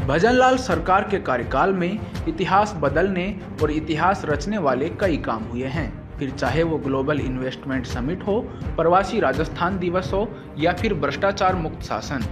भजनलाल सरकार के कार्यकाल में इतिहास बदलने और इतिहास रचने वाले कई काम हुए हैं। फिर चाहे वो ग्लोबल इन्वेस्टमेंट समिट हो, प्रवासी राजस्थान दिवस हो या फिर भ्रष्टाचार मुक्त शासन।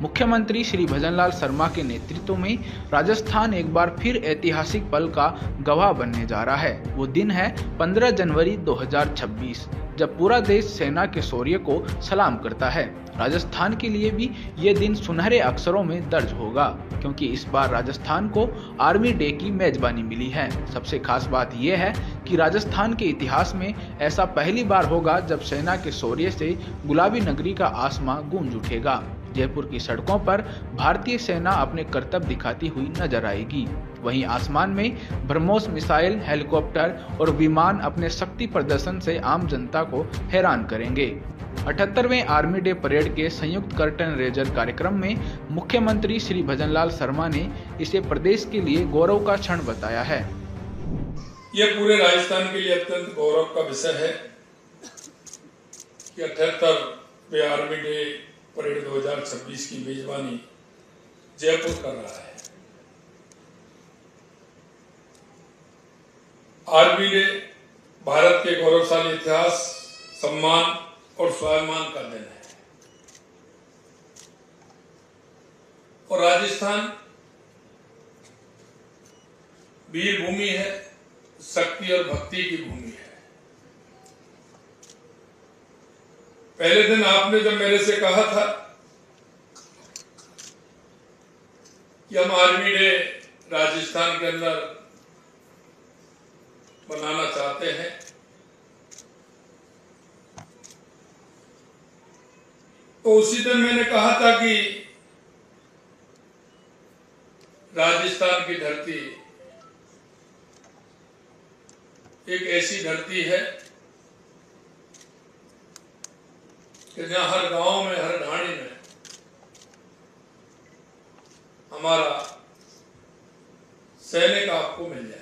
मुख्यमंत्री श्री भजनलाल शर्मा के नेतृत्व में राजस्थान एक बार फिर ऐतिहासिक पल का गवाह बनने जा रहा है। वो दिन है 15 जनवरी 2026, जब पूरा देश सेना के शौर्य को सलाम करता है। राजस्थान के लिए भी ये दिन सुनहरे अक्षरों में दर्ज होगा, क्योंकि इस बार राजस्थान को आर्मी डे की मेजबानी मिली है। सबसे खास बात यह है कि राजस्थान के इतिहास में ऐसा पहली बार होगा जब सेना के शौर्य से गुलाबी नगरी का आसमां गूंज उठेगा। जयपुर की सड़कों पर भारतीय सेना अपने कर्तव्य दिखाती हुई नजर आएगी। वहीं आसमान में ब्रह्मोस मिसाइल, हेलीकॉप्टर और विमान अपने शक्ति प्रदर्शन से आम जनता को हैरान करेंगे। 78वें आर्मी डे परेड के संयुक्त कर्टन रेजर कार्यक्रम में मुख्यमंत्री श्री भजनलाल शर्मा ने इसे प्रदेश के लिए गौरव का क्षण बताया है। यह पूरे राजस्थान के लिए अत्यंत गौरव का विषय है कि 78वें आर्मी डे परेड 2026 की मेजबानी जयपुर कर रहा है। आर्मी डे भारत के गौरवशाली इतिहास, सम्मान और स्वाभिमान का दिन है और राजस्थान वीर भूमि है, शक्ति और भक्ति की भूमि है। पहले दिन आपने जब मेरे से कहा था कि हम आर्मी डे राजस्थान के अंदर बनाना चाहते हैं, तो उसी दिन मैंने कहा था कि राजस्थान की धरती एक ऐसी धरती है कि जहां हर गांव में, हर ढाणी में हमारा सैनिक आपको मिल जाएगा।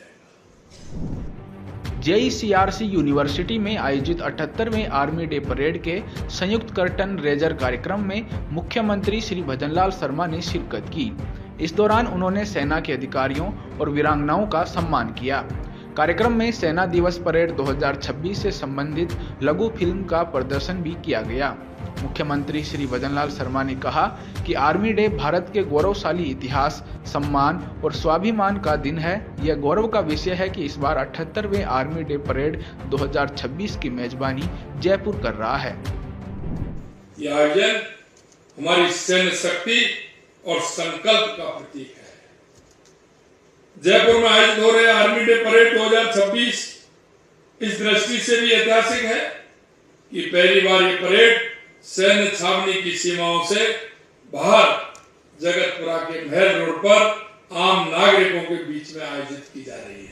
JECRC यूनिवर्सिटी में आयोजित 78वें आर्मी डे परेड के संयुक्त कर्टन रेजर कार्यक्रम में मुख्यमंत्री श्री भजनलाल शर्मा ने शिरकत की। इस दौरान उन्होंने सेना के अधिकारियों और वीरांगनाओं का सम्मान किया। कार्यक्रम में सेना दिवस परेड 2026 से संबंधित लघु फिल्म का प्रदर्शन भी किया गया। मुख्यमंत्री श्री भजनलाल शर्मा ने कहा कि आर्मी डे भारत के गौरवशाली इतिहास, सम्मान और स्वाभिमान का दिन है। यह गौरव का विषय है कि इस बार 78वें आर्मी डे परेड 2026 की मेजबानी जयपुर कर रहा है। यह आयोजन हमारी सैन्य शक्ति और संकल्प का प्रतीक है। जयपुर में आयोजित हो रहे आर्मी डे परेड 2026 इस दृष्टि से भी ऐतिहासिक है कि पहली बार ये परेड सैन्य छावनी की सीमाओं से बाहर जगतपुरा के महल रोड पर आम नागरिकों के बीच में आयोजित की जा रही है।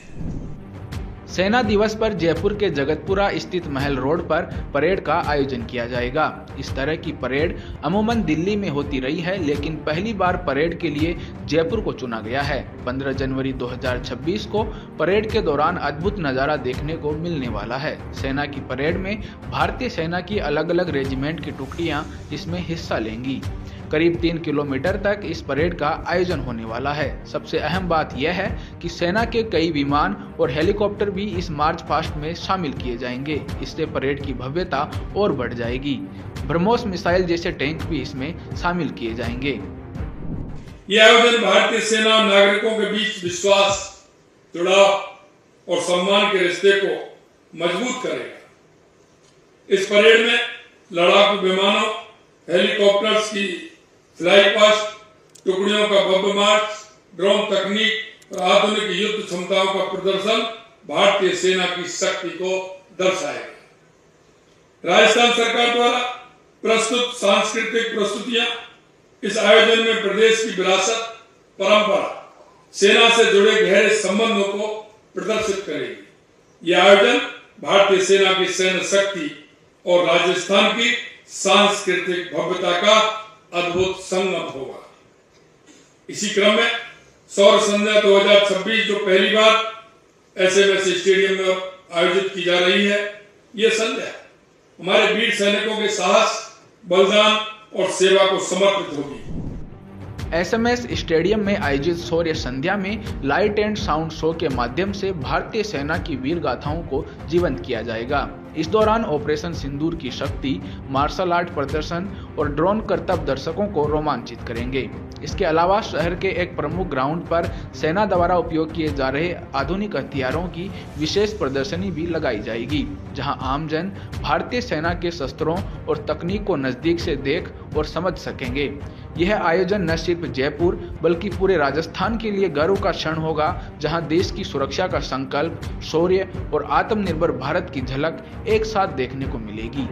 सेना दिवस पर जयपुर के जगतपुरा स्थित महल रोड पर परेड का आयोजन किया जाएगा। इस तरह की परेड अमूमन दिल्ली में होती रही है, लेकिन पहली बार परेड के लिए जयपुर को चुना गया है। 15 जनवरी 2026 को परेड के दौरान अद्भुत नजारा देखने को मिलने वाला है। सेना की परेड में भारतीय सेना की अलग अलग रेजिमेंट की टुकड़ियां इसमें हिस्सा लेंगी। करीब 3 किलोमीटर तक इस परेड का आयोजन होने वाला है। सबसे अहम बात यह है कि सेना के कई विमान और हेलीकॉप्टर भी इस मार्च पास्ट में शामिल किए जाएंगे। इससे परेड की भव्यता और बढ़ जाएगी। ब्रह्मोस मिसाइल जैसे टैंक भी इसमें शामिल किए जाएंगे। यह आयोजन भारतीय सेना और नागरिकों के बीच विश्वास, जुड़ाव और सम्मान के रिश्ते को मजबूत करेगा। इस परेड में लड़ाकू विमानों, हेलीकॉप्टर्स की फ्लाई पास्ट, टुकड़ियों का भव्य मार्च, ड्रोन तकनीक और आधुनिक युद्ध क्षमताओं का प्रदर्शन भारतीय सेना की शक्ति को दर्शाएगा। राजस्थान सरकार द्वारा प्रस्तुत सांस्कृतिक प्रस्तुतियां इस आयोजन में प्रदेश की विरासत, परंपरा, सेना से जुड़े गहरे संबंधों को प्रदर्शित करेगी। यह आयोजन भारतीय सेना की सैन्य शक्ति और राजस्थान की सांस्कृतिक भव्यता का अद्भुत संगम होगा। इसी क्रम में सौर संध्या 2026 जो पहली बार SMS स्टेडियम में आयोजित की जा रही है, ये संध्या हमारे वीर सैनिकों के साहस, बलिदान और सेवा को समर्पित होगी। SMS स्टेडियम में आयोजित शौर्य संध्या में लाइट एंड साउंड शो के माध्यम से भारतीय सेना की वीर गाथाओं को जीवंत किया जाएगा। इस दौरान ऑपरेशन सिंदूर की शक्ति, मार्शल आर्ट प्रदर्शन और ड्रोन करतब दर्शकों को रोमांचित करेंगे। इसके अलावा शहर के एक प्रमुख ग्राउंड पर सेना द्वारा उपयोग किए जा रहे आधुनिक हथियारों की विशेष प्रदर्शनी भी लगाई जाएगी, जहां आमजन भारतीय सेना के शस्त्रों और तकनीक को नजदीक से देख और समझ सकेंगे। यह आयोजन न सिर्फ जयपुर बल्कि पूरे राजस्थान के लिए गर्व का क्षण होगा, जहां देश की सुरक्षा का संकल्प, शौर्य और आत्मनिर्भर भारत की झलक एक साथ देखने को मिलेगी।